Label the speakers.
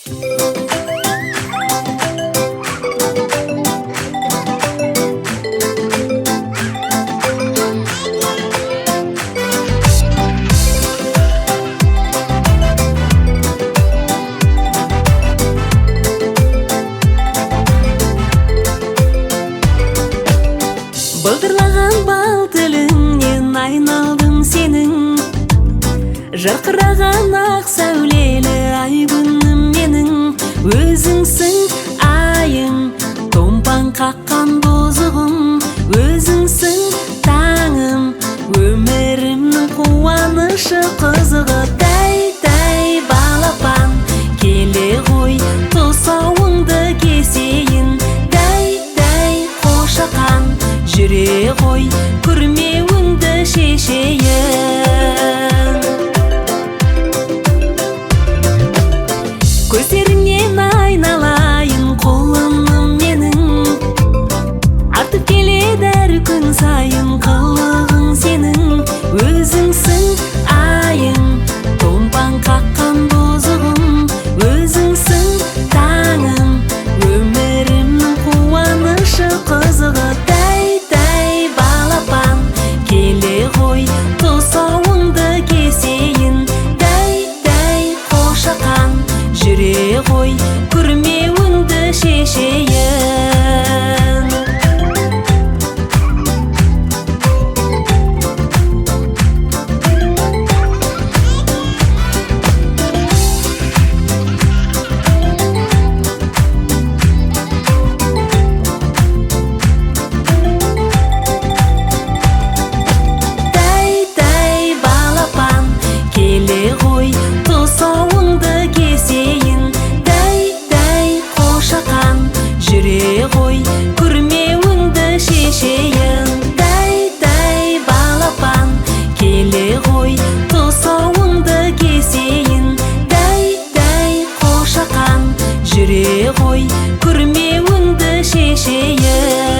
Speaker 1: Былдырлаған бал тіліңнен айналдым сенің, жарқыраған ақ сәулелі ай күнім менің. Өзіңсің айым, томпан қаққан бозығым, өзіңсің таңым, өмірімнің қуанышы қызығы. Тәй балапан, келе ғой тұсауыңды кесейін. Тәй қошақан, жүре ғой күрмеуіңді шешейін. Көздеріңнен айналайын құлыным менің, артып келеді әр күн сайын қылығың сенің. Өзіңсің айым, томпан қаққан бозығым, өзіңсің таңым, өмірімнің қуанышы қызығы. Тәй балапан, келе ғой тұсауыңды кесейін. Тәй қошақан, жүре ғой күрмеуіңді шешейін. Тәй балапан, келе ғой тұсауыңды кесейін. Тәй қошақан, жүре ғой күрмеуіңді шешейін. Тәй балапан, келе ғой тұсауыңды кесейін. Тәй қошақан, жүре ғой күрмеуіңді шешейін.